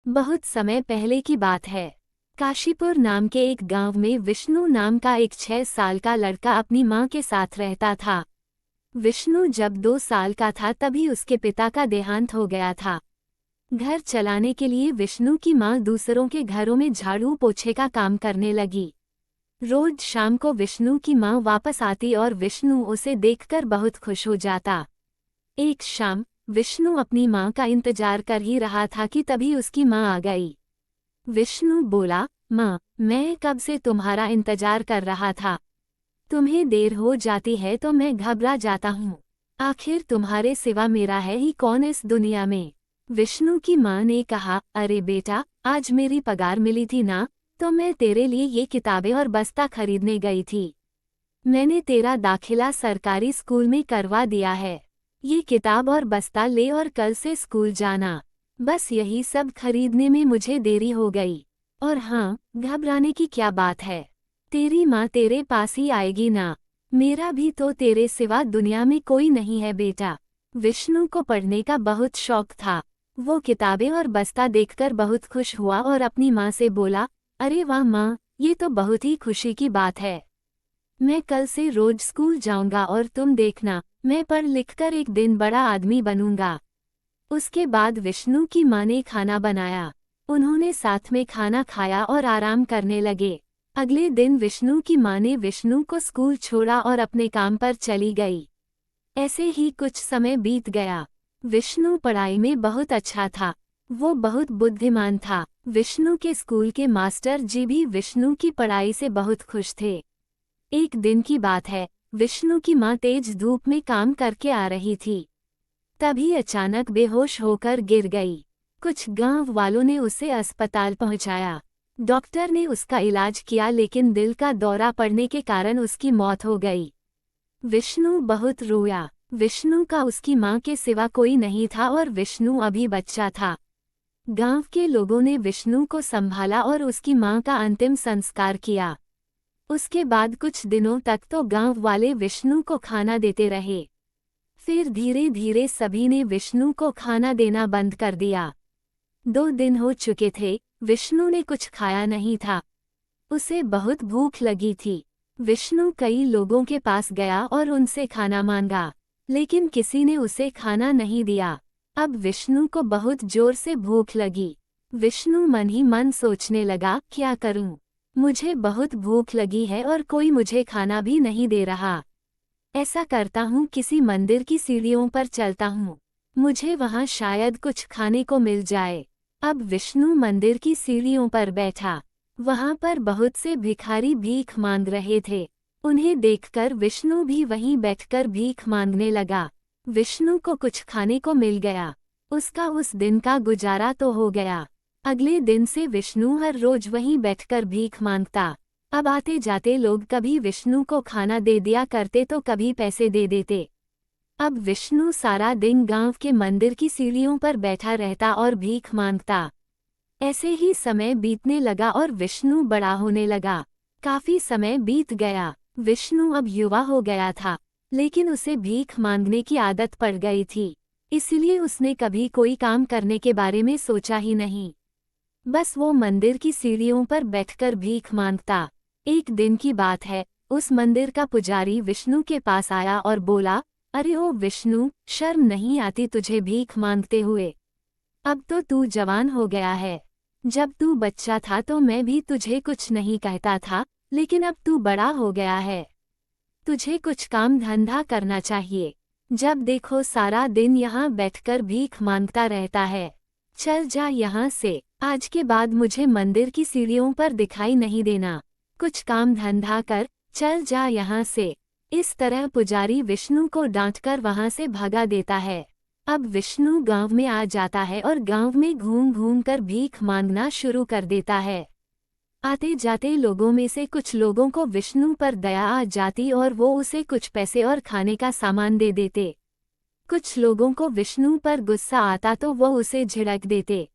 बहुत समय पहले की बात है। काशीपुर नाम के एक गांव में विष्णु नाम का एक 6 साल का लड़का अपनी मां के साथ रहता था। विष्णु जब 2 साल का था तभी उसके पिता का देहांत हो गया था। घर चलाने के लिए विष्णु की मां दूसरों के घरों में झाड़ू पोछे का काम करने लगी। रोज शाम को विष्णु की मां वापस आती और विष्णु उसे देखकर बहुत खुश हो जाता। एक शाम विष्णु अपनी मां का इंतजार कर ही रहा था कि तभी उसकी मां आ गई। विष्णु बोला, मां, मैं कब से तुम्हारा इंतजार कर रहा था। तुम्हें देर हो जाती है तो मैं घबरा जाता हूँ। आखिर तुम्हारे सिवा मेरा है ही कौन इस दुनिया में। विष्णु की मां ने कहा, अरे बेटा, आज मेरी पगार मिली थी ना, तो मैं तेरे लिए ये किताबें और बस्ता खरीदने गई थी। मैंने तेरा दाखिला सरकारी स्कूल में करवा दिया है। ये किताब और बस्ता ले और कल से स्कूल जाना। बस यही सब खरीदने में मुझे देरी हो गई। और हाँ, घबराने की क्या बात है। तेरी माँ तेरे पास ही आएगी ना। मेरा भी तो तेरे सिवा दुनिया में कोई नहीं है बेटा। विष्णु को पढ़ने का बहुत शौक था। वो किताबें और बस्ता देखकर बहुत खुश हुआ और अपनी माँ से बोला, अरे वाह माँ, ये तो बहुत ही खुशी की बात है। मैं कल से रोज स्कूल जाऊंगा और तुम देखना, मैं पढ़ लिखकर एक दिन बड़ा आदमी बनूंगा। उसके बाद विष्णु की माँ ने खाना बनाया। उन्होंने साथ में खाना खाया और आराम करने लगे। अगले दिन विष्णु की माँ ने विष्णु को स्कूल छोड़ा और अपने काम पर चली गई। ऐसे ही कुछ समय बीत गया। विष्णु पढ़ाई में बहुत अच्छा था। वो बहुत बुद्धिमान था। विष्णु के स्कूल के मास्टर जी भी विष्णु की पढ़ाई से बहुत खुश थे। एक दिन की बात है, विष्णु की माँ तेज धूप में काम करके आ रही थी। तभी अचानक बेहोश होकर गिर गई। कुछ गांव वालों ने उसे अस्पताल पहुंचाया। डॉक्टर ने उसका इलाज किया लेकिन दिल का दौरा पड़ने के कारण उसकी मौत हो गई। विष्णु बहुत रोया। विष्णु का उसकी मां के सिवा कोई नहीं था और विष्णु अभी बच्चा था। गांव के लोगों ने विष्णु को संभाला और उसकी मां का अंतिम संस्कार किया। उसके बाद कुछ दिनों तक तो गांव वाले विष्णु को खाना देते रहे। फिर धीरे धीरे सभी ने विष्णु को खाना देना बंद कर दिया। 2 दिन हो चुके थे, विष्णु ने कुछ खाया नहीं था। उसे बहुत भूख लगी थी। विष्णु कई लोगों के पास गया और उनसे खाना मांगा, लेकिन किसी ने उसे खाना नहीं दिया। अब विष्णु को बहुत जोर से भूख लगी। विष्णु मन ही मन सोचने लगा, क्या करूं? मुझे बहुत भूख लगी है और कोई मुझे खाना भी नहीं दे रहा। ऐसा करता हूँ, किसी मंदिर की सीढ़ियों पर चलता हूँ। मुझे वहाँ शायद कुछ खाने को मिल जाए। अब विष्णु मंदिर की सीढ़ियों पर बैठा। वहाँ पर बहुत से भिखारी भीख मांग रहे थे। उन्हें देखकर विष्णु भी वहीं बैठकर भीख मांगने लगा। विष्णु को कुछ खाने को मिल गया। उसका उस दिन का गुजारा तो हो गया। अगले दिन से विष्णु हर रोज वहीं बैठकर भीख मांगता। अब आते जाते लोग कभी विष्णु को खाना दे दिया करते तो कभी पैसे दे देते। अब विष्णु सारा दिन गांव के मंदिर की सीढ़ियों पर बैठा रहता और भीख मांगता। ऐसे ही समय बीतने लगा और विष्णु बड़ा होने लगा। काफी समय बीत गया। विष्णु अब युवा हो गया था, लेकिन उसे भीख मांगने की आदत पड़ गई थी। इसलिए उसने कभी कोई काम करने के बारे में सोचा ही नहीं। बस वो मंदिर की सीढ़ियों पर बैठकर भीख मांगता। एक दिन की बात है, उस मंदिर का पुजारी विष्णु के पास आया और बोला, अरे ओ विष्णु, शर्म नहीं आती तुझे भीख मांगते हुए? अब तो तू जवान हो गया है। जब तू बच्चा था तो मैं भी तुझे कुछ नहीं कहता था, लेकिन अब तू बड़ा हो गया है। तुझे कुछ काम धंधा करना चाहिए। जब देखो सारा दिन यहाँ बैठकर भीख मांगता रहता है। चल जा यहाँ से। आज के बाद मुझे मंदिर की सीढ़ियों पर दिखाई नहीं देना। कुछ काम धंधा कर, चल जा यहाँ से। इस तरह पुजारी विष्णु को डांटकर वहाँ से भगा देता है। अब विष्णु गांव में आ जाता है और गांव में घूम घूम कर भीख मांगना शुरू कर देता है। आते जाते लोगों में से कुछ लोगों को विष्णु पर दया आ जाती और वो उसे कुछ पैसे और खाने का सामान दे देते। कुछ लोगों को विष्णु पर गुस्सा आता तो वो उसे झिड़क देते।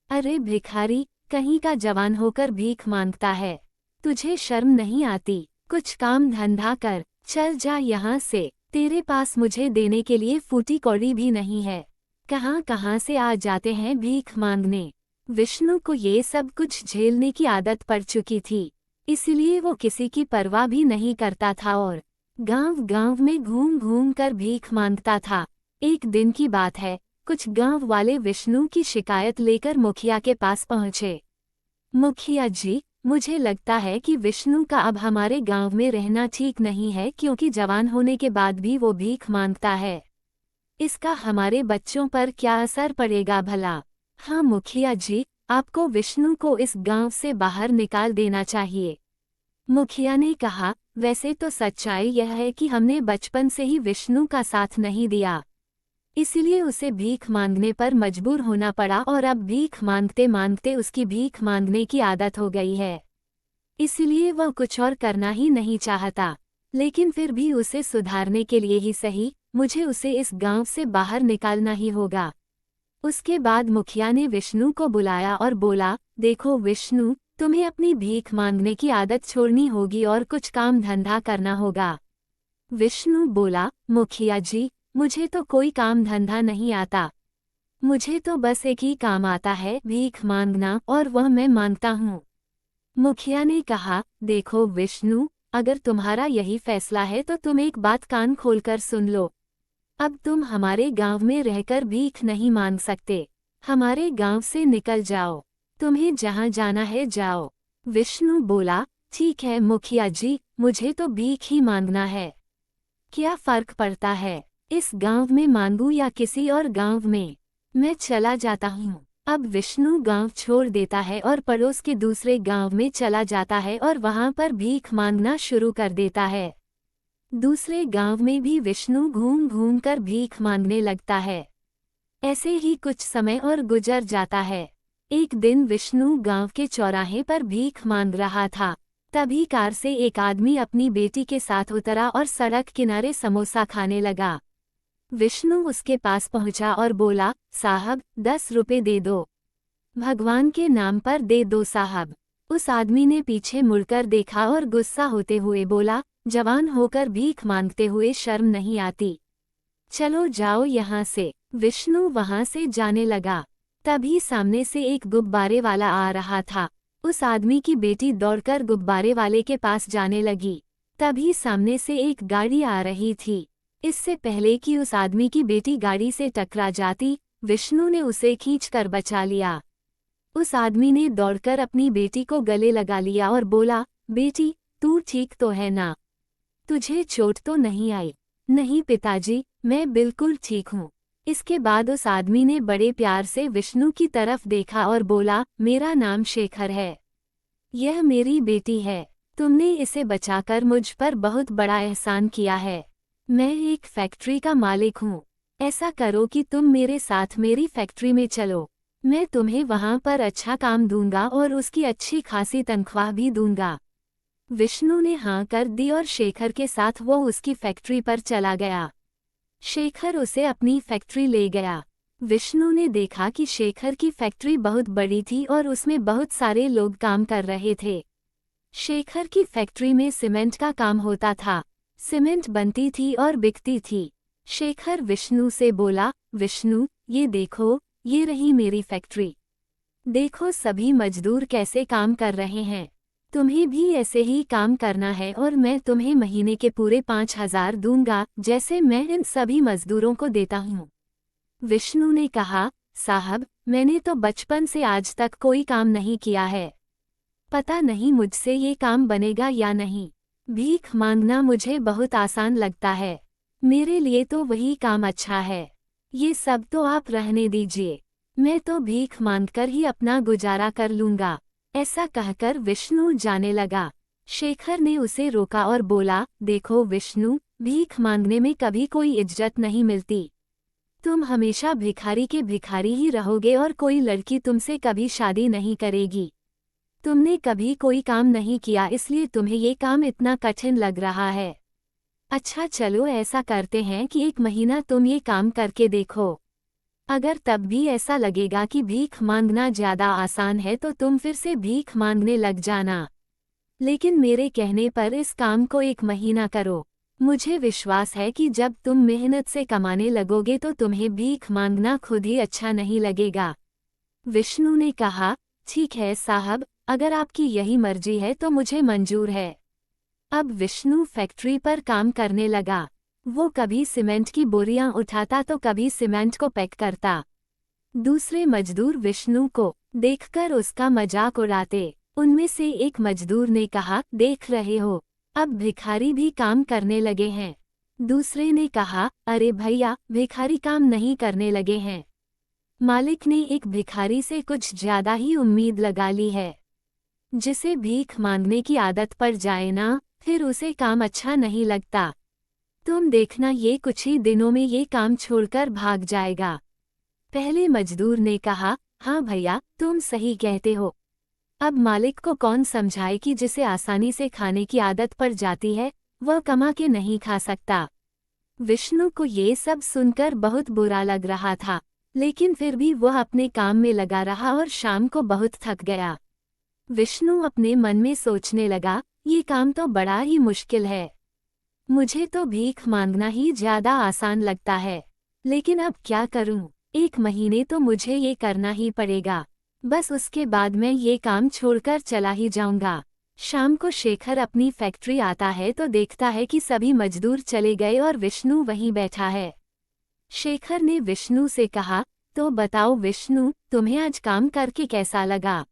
अरे भिखारी, कहीं का जवान होकर भीख मांगता है। तुझे शर्म नहीं आती? कुछ काम धंधा कर, चल जा यहाँ से। तेरे पास मुझे देने के लिए फूटी कौड़ी भी नहीं है। कहाँ कहाँ से आ जाते हैं भीख मांगने। विष्णु को ये सब कुछ झेलने की आदत पड़ चुकी थी, इसलिए वो किसी की परवाह भी नहीं करता था और गांव-गांव में घूम घूम कर भीख मांगता था। एक दिन की बात है, कुछ गांव वाले विष्णु की शिकायत लेकर मुखिया के पास पहुंचे। मुखिया जी, मुझे लगता है कि विष्णु का अब हमारे गांव में रहना ठीक नहीं है, क्योंकि जवान होने के बाद भी वो भीख मांगता है। इसका हमारे बच्चों पर क्या असर पड़ेगा भला? हाँ मुखिया जी, आपको विष्णु को इस गांव से बाहर निकाल देना चाहिए। मुखिया ने कहा, वैसे तो सच्चाई यह है कि हमने बचपन से ही विष्णु का साथ नहीं दिया, इसलिए उसे भीख मांगने पर मजबूर होना पड़ा और अब भीख मांगते मांगते उसकी भीख मांगने की आदत हो गई है। इसलिए वह कुछ और करना ही नहीं चाहता, लेकिन फिर भी उसे सुधारने के लिए ही सही, मुझे उसे इस गांव से बाहर निकालना ही होगा। उसके बाद मुखिया ने विष्णु को बुलाया और बोला, देखो विष्णु, तुम्हें अपनी भीख मांगने की आदत छोड़नी होगी और कुछ काम धंधा करना होगा। विष्णु बोला, मुखिया जी, मुझे तो कोई काम धंधा नहीं आता। मुझे तो बस एक ही काम आता है, भीख मांगना, और वह मैं मांगता हूँ। मुखिया ने कहा, देखो विष्णु, अगर तुम्हारा यही फैसला है तो तुम एक बात कान खोलकर सुन लो। अब तुम हमारे गांव में रहकर भीख नहीं मांग सकते। हमारे गांव से निकल जाओ। तुम्हें जहां जाना है जाओ। विष्णु बोला, ठीक है मुखिया जी, मुझे तो भीख ही मांगना है। क्या फर्क पड़ता है, इस गांव में मांगूं या किसी और गांव में? मैं चला जाता हूँ। अब विष्णु गांव छोड़ देता है और पड़ोस के दूसरे गांव में चला जाता है और वहां पर भीख मांगना शुरू कर देता है। दूसरे गांव में भी विष्णु घूम घूम कर भीख मांगने लगता है। ऐसे ही कुछ समय और गुजर जाता है। एक दिन विष्णु गांव के चौराहे पर भीख मांग रहा था। तभी कार से एक आदमी अपनी बेटी के साथ उतरा और सड़क किनारे समोसा खाने लगा। विष्णु उसके पास पहुंचा और बोला, साहब 10 रुपए दे दो। भगवान के नाम पर दे दो साहब। उस आदमी ने पीछे मुड़कर देखा और गुस्सा होते हुए बोला, जवान होकर भीख मांगते हुए शर्म नहीं आती? चलो जाओ यहाँ से। विष्णु वहाँ से जाने लगा। तभी सामने से एक गुब्बारे वाला आ रहा था। उस आदमी की बेटी दौड़कर गुब्बारे वाले के पास जाने लगी। तभी सामने से एक गाड़ी आ रही थी। इससे पहले कि उस आदमी की बेटी गाड़ी से टकरा जाती, विष्णु ने उसे खींचकर बचा लिया। उस आदमी ने दौड़कर अपनी बेटी को गले लगा लिया और बोला, बेटी, तू ठीक तो है ना? तुझे चोट तो नहीं आई? नहीं पिताजी, मैं बिल्कुल ठीक हूँ। इसके बाद उस आदमी ने बड़े प्यार से विष्णु की तरफ देखा और बोला, मेरा नाम शेखर है। यह मेरी बेटी है। तुमने इसे बचाकर मुझ पर बहुत बड़ा एहसान किया है। मैं एक फैक्ट्री का मालिक हूँ। ऐसा करो कि तुम मेरे साथ मेरी फैक्ट्री में चलो। मैं तुम्हें वहाँ पर अच्छा काम दूंगा और उसकी अच्छी खासी तनख्वाह भी दूंगा। विष्णु ने हाँ कर दी और शेखर के साथ वो उसकी फैक्ट्री पर चला गया। शेखर उसे अपनी फैक्ट्री ले गया। विष्णु ने देखा कि शेखर की फैक्ट्री बहुत बड़ी थी और उसमें बहुत सारे लोग काम कर रहे थे। शेखर की फैक्ट्री में सीमेंट का काम होता था। सीमेंट बनती थी और बिकती थी। शेखर विष्णु से बोला, विष्णु, ये देखो, ये रही मेरी फैक्ट्री। देखो सभी मजदूर कैसे काम कर रहे हैं। तुम्हें भी ऐसे ही काम करना है और मैं तुम्हें महीने के पूरे 5,000 दूंगा, जैसे मैं इन सभी मजदूरों को देता हूँ। विष्णु ने कहा, साहब, मैंने तो बचपन से आज तक कोई काम नहीं किया है। पता नहीं मुझसे ये काम बनेगा या नहीं। भीख मांगना मुझे बहुत आसान लगता है। मेरे लिए तो वही काम अच्छा है। ये सब तो आप रहने दीजिए। मैं तो भीख मांगकर ही अपना गुजारा कर लूंगा। ऐसा कहकर विष्णु जाने लगा। शेखर ने उसे रोका और बोला, देखो विष्णु, भीख मांगने में कभी कोई इज्जत नहीं मिलती। तुम हमेशा भिखारी के भिखारी ही रहोगे और कोई लड़की तुमसे कभी शादी नहीं करेगी। तुमने कभी कोई काम नहीं किया, इसलिए तुम्हें ये काम इतना कठिन लग रहा है। अच्छा चलो ऐसा करते हैं कि 1 महीना तुम ये काम करके देखो। अगर तब भी ऐसा लगेगा कि भीख मांगना ज़्यादा आसान है तो तुम फिर से भीख मांगने लग जाना। लेकिन मेरे कहने पर इस काम को 1 महीना करो। मुझे विश्वास है कि जब तुम मेहनत से कमाने लगोगे तो तुम्हें भीख मांगना खुद ही अच्छा नहीं लगेगा। विष्णु ने कहा, ठीक है साहब, अगर आपकी यही मर्जी है तो मुझे मंजूर है। अब विष्णु फैक्ट्री पर काम करने लगा। वो कभी सीमेंट की बोरियां उठाता तो कभी सीमेंट को पैक करता। दूसरे मजदूर विष्णु को देखकर उसका मजाक उड़ाते। उनमें से एक मजदूर ने कहा, देख रहे हो, अब भिखारी भी काम करने लगे हैं। दूसरे ने कहा, अरे भैया, भिखारी काम नहीं करने लगे हैं। मालिक ने एक भिखारी से कुछ ज्यादा ही उम्मीद लगा ली है। जिसे भीख मांगने की आदत पड़ जाए ना, फिर उसे काम अच्छा नहीं लगता। तुम देखना, ये कुछ ही दिनों में ये काम छोड़कर भाग जाएगा। पहले मजदूर ने कहा, हाँ भैया, तुम सही कहते हो। अब मालिक को कौन समझाए कि जिसे आसानी से खाने की आदत पड़ जाती है, वह कमा के नहीं खा सकता। विष्णु को ये सब सुनकर बहुत बुरा लग रहा था, लेकिन फिर भी वह अपने काम में लगा रहा और शाम को बहुत थक गया। विष्णु अपने मन में सोचने लगा, ये काम तो बड़ा ही मुश्किल है। मुझे तो भीख मांगना ही ज्यादा आसान लगता है, लेकिन अब क्या करूं? 1 महीने तो मुझे ये करना ही पड़ेगा। बस उसके बाद मैं ये काम छोड़कर चला ही जाऊंगा। शाम को शेखर अपनी फैक्ट्री आता है तो देखता है कि सभी मजदूर चले गए और विष्णु वहीं बैठा है। शेखर ने विष्णु से कहा, तो बताओ विष्णु, तुम्हें आज काम करके कैसा लगा?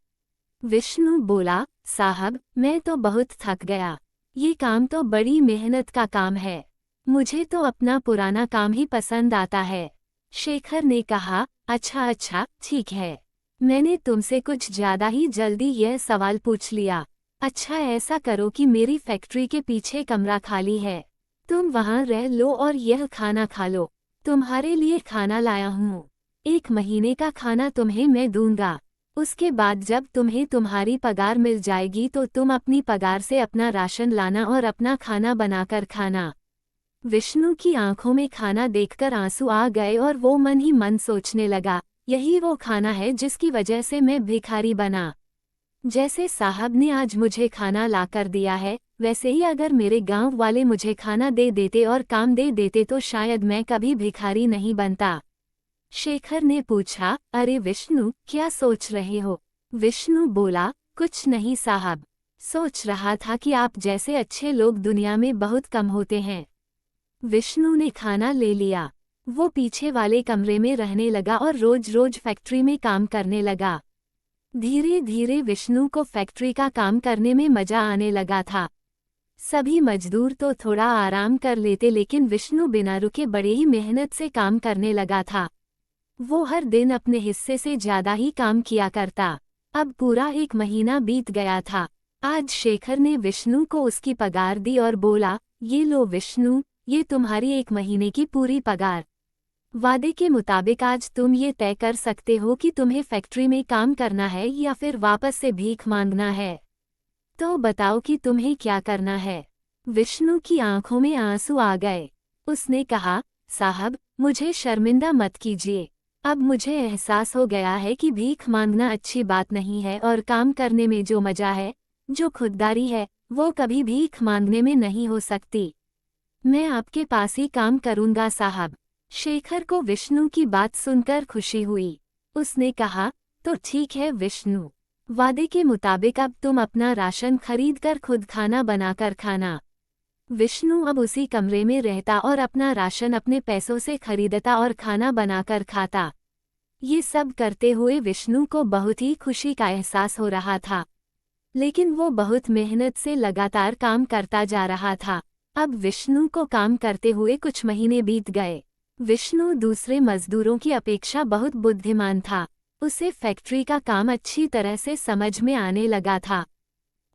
विष्णु बोला, साहब, मैं तो बहुत थक गया। ये काम तो बड़ी मेहनत का काम है। मुझे तो अपना पुराना काम ही पसंद आता है। शेखर ने कहा, अच्छा, ठीक है। मैंने तुमसे कुछ ज्यादा ही जल्दी यह सवाल पूछ लिया। अच्छा, ऐसा करो कि मेरी फैक्ट्री के पीछे कमरा खाली है, तुम वहां रह लो और यह खाना खा लो। तुम्हारे लिए खाना लाया हूँ। 1 महीने का खाना तुम्हें मैं दूंगा। उसके बाद जब तुम्हें तुम्हारी पगार मिल जाएगी तो तुम अपनी पगार से अपना राशन लाना और अपना खाना बनाकर खाना। विष्णु की आंखों में खाना देखकर आंसू आ गए और वो मन ही मन सोचने लगा, यही वो खाना है जिसकी वजह से मैं भिखारी बना। जैसे साहब ने आज मुझे खाना लाकर दिया है, वैसे ही अगर मेरे गांव वाले मुझे खाना दे देते और काम दे देते तो शायद मैं कभी भिखारी नहीं बनता। शेखर ने पूछा, अरे विष्णु, क्या सोच रहे हो? विष्णु बोला, कुछ नहीं साहब, सोच रहा था कि आप जैसे अच्छे लोग दुनिया में बहुत कम होते हैं। विष्णु ने खाना ले लिया। वो पीछे वाले कमरे में रहने लगा और रोज रोज फैक्ट्री में काम करने लगा। धीरे धीरे विष्णु को फैक्ट्री का काम करने में मजा आने लगा था। सभी मजदूर तो थोड़ा आराम कर लेते, लेकिन विष्णु बिना रुके बड़े ही मेहनत से काम करने लगा था। वो हर दिन अपने हिस्से से ज्यादा ही काम किया करता। अब पूरा 1 महीना बीत गया था। आज शेखर ने विष्णु को उसकी पगार दी और बोला, ये लो विष्णु, ये तुम्हारी 1 महीने की पूरी पगार। वादे के मुताबिक आज तुम ये तय कर सकते हो कि तुम्हें फैक्ट्री में काम करना है या फिर वापस से भीख मांगना है। तो बताओ कि तुम्हें क्या करना है? विष्णु की आंखों में आंसू आ गए। उसने कहा, साहब, मुझे शर्मिंदा मत कीजिए। अब मुझे एहसास हो गया है कि भीख मांगना अच्छी बात नहीं है और काम करने में जो मजा है, जो खुददारी है, वो कभी भीख मांगने में नहीं हो सकती। मैं आपके पास ही काम करूंगा साहब। शेखर को विष्णु की बात सुनकर खुशी हुई। उसने कहा, तो ठीक है विष्णु, वादे के मुताबिक अब तुम अपना राशन खरीदकर खुद खाना बनाकर खाना। विष्णु अब उसी कमरे में रहता और अपना राशन अपने पैसों से खरीदता और खाना बनाकर खाता। ये सब करते हुए विष्णु को बहुत ही खुशी का एहसास हो रहा था, लेकिन वो बहुत मेहनत से लगातार काम करता जा रहा था। अब विष्णु को काम करते हुए कुछ महीने बीत गए। विष्णु दूसरे मजदूरों की अपेक्षा बहुत बुद्धिमान था। उसे फैक्ट्री का काम अच्छी तरह से समझ में आने लगा था।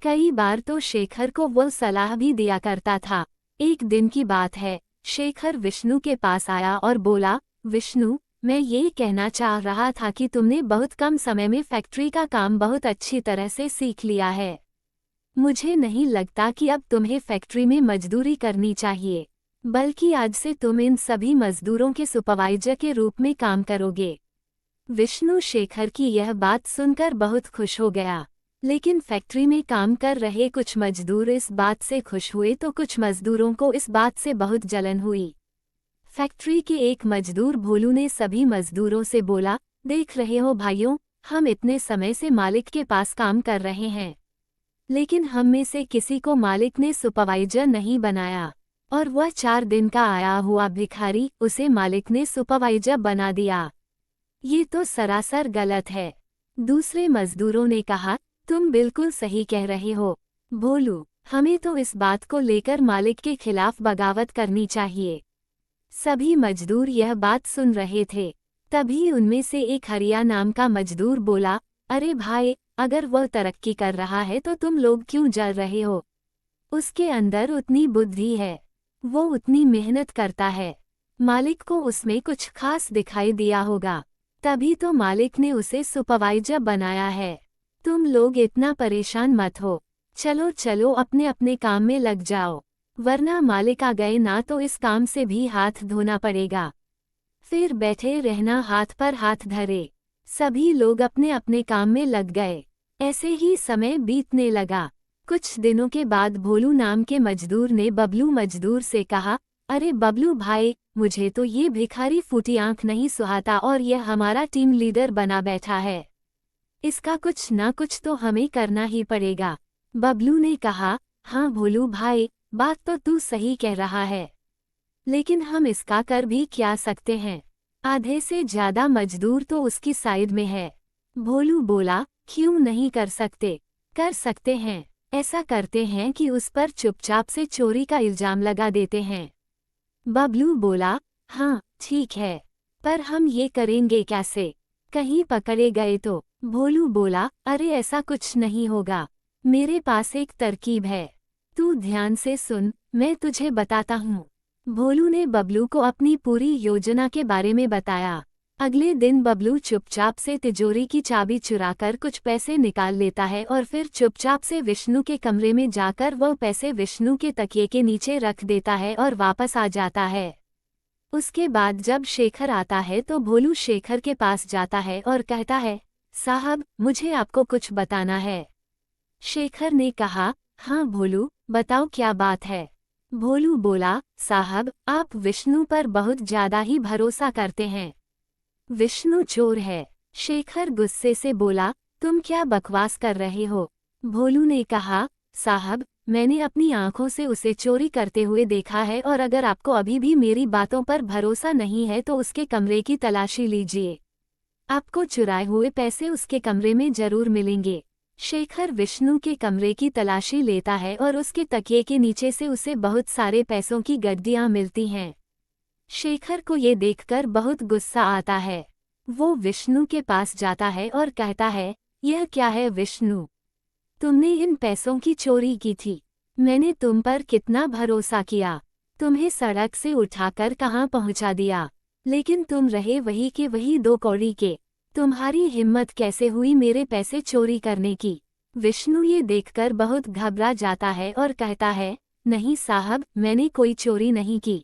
कई बार तो शेखर को वो सलाह भी दिया करता था। एक दिन की बात है, शेखर विष्णु के पास आया और बोला, विष्णु, मैं ये कहना चाह रहा था कि तुमने बहुत कम समय में फैक्ट्री का काम बहुत अच्छी तरह से सीख लिया है। मुझे नहीं लगता कि अब तुम्हें फैक्ट्री में मजदूरी करनी चाहिए, बल्कि आज से तुम इन सभी मजदूरों के सुपरवाइजर के रूप में काम करोगे। विष्णु शेखर की यह बात सुनकर बहुत खुश हो गया, लेकिन फैक्ट्री में काम कर रहे कुछ मजदूर इस बात से खुश हुए तो कुछ मजदूरों को इस बात से बहुत जलन हुई। फैक्ट्री के एक मजदूर भोलू ने सभी मजदूरों से बोला, देख रहे हो भाइयों, हम इतने समय से मालिक के पास काम कर रहे हैं, लेकिन हम में से किसी को मालिक ने सुपरवाइजर नहीं बनाया, और वह 4 दिन का आया हुआ भिखारी, उसे मालिक ने सुपरवाइजर बना दिया। ये तो सरासर गलत है। दूसरे मजदूरों ने कहा, तुम बिल्कुल सही कह रहे हो भोलू, हमें तो इस बात को लेकर मालिक के खिलाफ बगावत करनी चाहिए। सभी मजदूर यह बात सुन रहे थे। तभी उनमें से एक हरिया नाम का मजदूर बोला, अरे भाई, अगर वह तरक्की कर रहा है तो तुम लोग क्यों जल रहे हो? उसके अंदर उतनी बुद्धि है, वो उतनी मेहनत करता है, मालिक को उसमें कुछ खास दिखाई दिया होगा, तभी तो मालिक ने उसे सुपरवाइजर बनाया है। तुम लोग इतना परेशान मत हो, चलो चलो अपने अपने काम में लग जाओ, वरना मालिक आ गए ना तो इस काम से भी हाथ धोना पड़ेगा। फिर बैठे रहना हाथ पर हाथ धरे। सभी लोग अपने अपने काम में लग गए। ऐसे ही समय बीतने लगा। कुछ दिनों के बाद भोलू नाम के मजदूर ने बबलू मजदूर से कहा, अरे बबलू भाई, मुझे तो ये भिखारी फूटी आंख नहीं सुहाता और यह हमारा टीम लीडर बना बैठा है। इसका कुछ ना कुछ तो हमें करना ही पड़ेगा। बबलू ने कहा, हाँ भोलू भाई, बात तो तू सही कह रहा है, लेकिन हम इसका कर भी क्या सकते हैं? आधे से ज्यादा मजदूर तो उसकी साइड में है। भोलू बोला, क्यों नहीं कर सकते? कर सकते हैं। ऐसा करते हैं कि उस पर चुपचाप से चोरी का इल्जाम लगा देते हैं। बबलू बोला, हाँ ठीक है, पर हम ये करेंगे कैसे? कहीं पकड़े गए तो? भोलू बोला, अरे ऐसा कुछ नहीं होगा, मेरे पास एक तरकीब है, तू ध्यान से सुन, मैं तुझे बताता हूँ। भोलू ने बबलू को अपनी पूरी योजना के बारे में बताया। अगले दिन बबलू चुपचाप से तिजोरी की चाबी चुराकर कुछ पैसे निकाल लेता है और फिर चुपचाप से विष्णु के कमरे में जाकर वह पैसे विष्णु के तकिए के नीचे रख देता है और वापस आ जाता है। उसके बाद जब शेखर आता है तो भोलू शेखर के पास जाता है और कहता है, साहब, मुझे आपको कुछ बताना है। शेखर ने कहा, हाँ भोलू, बताओ क्या बात है? भोलू बोला, साहब, आप विष्णु पर बहुत ज्यादा ही भरोसा करते हैं। विष्णु चोर है। शेखर गुस्से से बोला, तुम क्या बकवास कर रहे हो? भोलू ने कहा, साहब, मैंने अपनी आंखों से उसे चोरी करते हुए देखा है और अगर आपको अभी भी मेरी बातों पर भरोसा नहीं है तो उसके कमरे की तलाशी लीजिए। आपको चुराए हुए पैसे उसके कमरे में जरूर मिलेंगे। शेखर विष्णु के कमरे की तलाशी लेता है और उसके तकिए के नीचे से उसे बहुत सारे पैसों की गड्डियां मिलती हैं। शेखर को ये देखकर बहुत गुस्सा आता है। वो विष्णु के पास जाता है और कहता है, यह क्या है विष्णु? तुमने इन पैसों की चोरी की थी। मैंने तुम पर कितना भरोसा किया, तुम्हें सड़क से उठाकर कहाँ पहुँचा दिया, लेकिन तुम रहे वही के वही 2 कौड़ी के। तुम्हारी हिम्मत कैसे हुई मेरे पैसे चोरी करने की? विष्णु ये देखकर बहुत घबरा जाता है और कहता है, नहीं साहब, मैंने कोई चोरी नहीं की।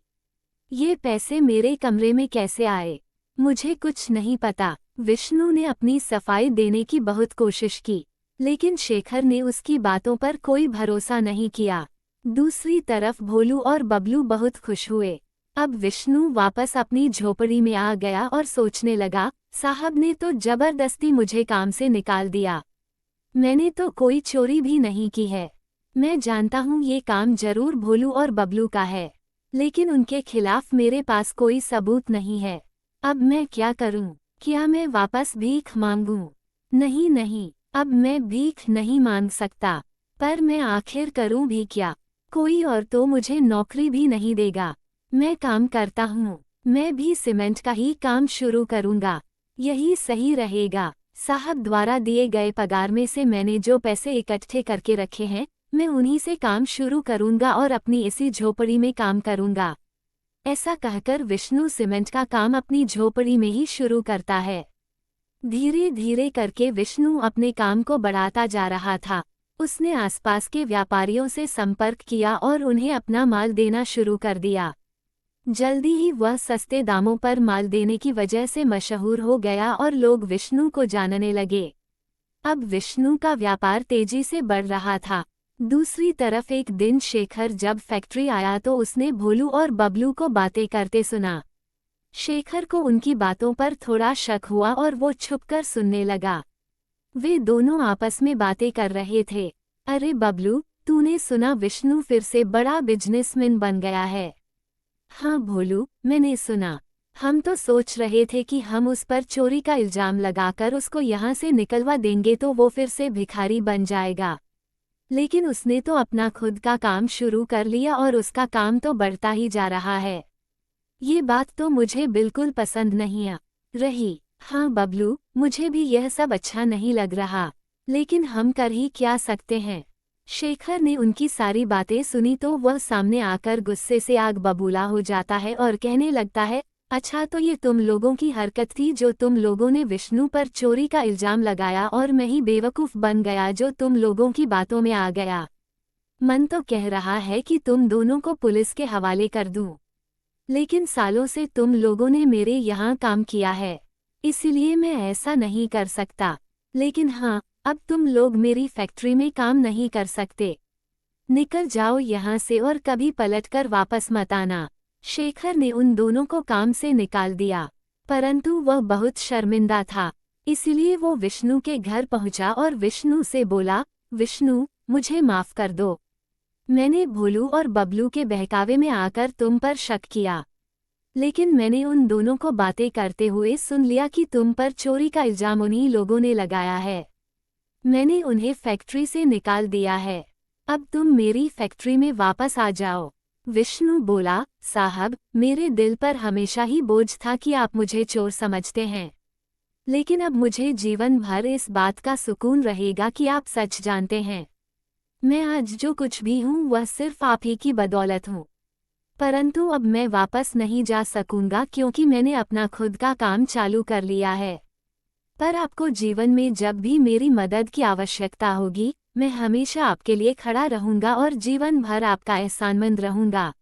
ये पैसे मेरे कमरे में कैसे आए, मुझे कुछ नहीं पता। विष्णु ने अपनी सफाई देने की बहुत कोशिश की, लेकिन शेखर ने उसकी बातों पर कोई भरोसा नहीं किया। दूसरी तरफ भोलू और बबलू बहुत खुश हुए। अब विष्णु वापस अपनी झोपड़ी में आ गया और सोचने लगा, साहब ने तो जबरदस्ती मुझे काम से निकाल दिया। मैंने तो कोई चोरी भी नहीं की है। मैं जानता हूँ ये काम जरूर भोलू और बबलू का है, लेकिन उनके खिलाफ मेरे पास कोई सबूत नहीं है। अब मैं क्या करूँ? क्या मैं वापस भीख मांगूं? नहीं नहीं, अब मैं भीख नहीं मांग सकता। पर मैं आखिर करूँ भी क्या? कोई और तो मुझे नौकरी भी नहीं देगा। मैं काम करता हूँ, मैं भी सीमेंट का ही काम शुरू करूँगा, यही सही रहेगा। साहब द्वारा दिए गए पगार में से मैंने जो पैसे इकट्ठे करके रखे हैं, मैं उन्हीं से काम शुरू करूँगा और अपनी इसी झोपड़ी में काम करूँगा। ऐसा कहकर विष्णु सीमेंट का काम अपनी झोपड़ी में ही शुरू करता है। धीरे धीरे करके विष्णु अपने काम को बढ़ाता जा रहा था। उसने आसपास के व्यापारियों से संपर्क किया और उन्हें अपना माल देना शुरू कर दिया। जल्दी ही वह सस्ते दामों पर माल देने की वजह से मशहूर हो गया और लोग विष्णु को जानने लगे। अब विष्णु का व्यापार तेजी से बढ़ रहा था। दूसरी तरफ एक दिन शेखर जब फैक्ट्री आया तो उसने भोलू और बबलू को बातें करते सुना। शेखर को उनकी बातों पर थोड़ा शक हुआ और वो छुपकर सुनने लगा। वे दोनों आपस में बातें कर रहे थे। अरे बबलू, तूने सुना विष्णु फिर से बड़ा बिजनेसमैन बन गया है? हाँ भोलू, मैंने सुना। हम तो सोच रहे थे कि हम उस पर चोरी का इल्जाम लगाकर उसको यहाँ से निकलवा देंगे तो वो फिर से भिखारी बन जाएगा। लेकिन उसने तो अपना खुद का काम शुरू कर लिया और उसका काम तो बढ़ता ही जा रहा है। ये बात तो मुझे बिल्कुल पसंद नहीं आ रही। हाँ बबलू, मुझे भी यह सब अच्छा नहीं लग रहा, लेकिन हम कर ही क्या सकते हैं। शेखर ने उनकी सारी बातें सुनी तो वह सामने आकर गुस्से से आग बबूला हो जाता है और कहने लगता है, अच्छा तो ये तुम लोगों की हरकत थी जो तुम लोगों ने विष्णु पर चोरी का इल्जाम लगाया और मैं ही बेवकूफ़ बन गया जो तुम लोगों की बातों में आ गया। मन तो कह रहा है कि तुम दोनों को पुलिस के हवाले कर दूं। लेकिन सालों से तुम लोगों ने मेरे यहाँ काम किया है, इसलिए मैं ऐसा नहीं कर सकता। लेकिन हाँ, अब तुम लोग मेरी फैक्ट्री में काम नहीं कर सकते। निकल जाओ यहाँ से और कभी पलटकर वापस मत आना। शेखर ने उन दोनों को काम से निकाल दिया, परंतु वह बहुत शर्मिंदा था। इसलिए वो विष्णु के घर पहुंचा और विष्णु से बोला, विष्णु, मुझे माफ कर दो। मैंने भोलू और बबलू के बहकावे में आकर तुम पर शक किया, लेकिन मैंने उन दोनों को बातें करते हुए सुन लिया कि तुम पर चोरी का इल्जाम उन्हीं लोगों ने लगाया है। मैंने उन्हें फैक्ट्री से निकाल दिया है। अब तुम मेरी फैक्ट्री में वापस आ जाओ। विष्णु बोला, साहब, मेरे दिल पर हमेशा ही बोझ था कि आप मुझे चोर समझते हैं, लेकिन अब मुझे जीवन भर इस बात का सुकून रहेगा कि आप सच जानते हैं। मैं आज जो कुछ भी हूँ वह सिर्फ आप ही की बदौलत हूँ। परंतु अब मैं वापस नहीं जा सकूंगा क्योंकि मैंने अपना खुद का काम चालू कर लिया है। पर आपको जीवन में जब भी मेरी मदद की आवश्यकता होगी, मैं हमेशा आपके लिए खड़ा रहूंगा और जीवन भर आपका एहसानमंद रहूंगा।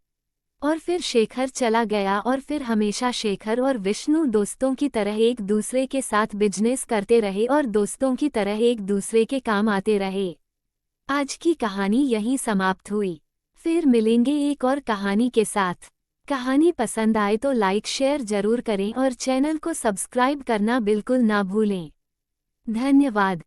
और फिर शेखर चला गया और फिर हमेशा शेखर और विष्णु दोस्तों की तरह एक दूसरे के साथ बिजनेस करते रहे और दोस्तों की तरह एक दूसरे के काम आते रहे। आज की कहानी यहीं समाप्त हुई। फिर मिलेंगे एक और कहानी के साथ। कहानी पसंद आए तो लाइक शेयर जरूर करें और चैनल को सब्सक्राइब करना बिल्कुल ना भूलें। धन्यवाद।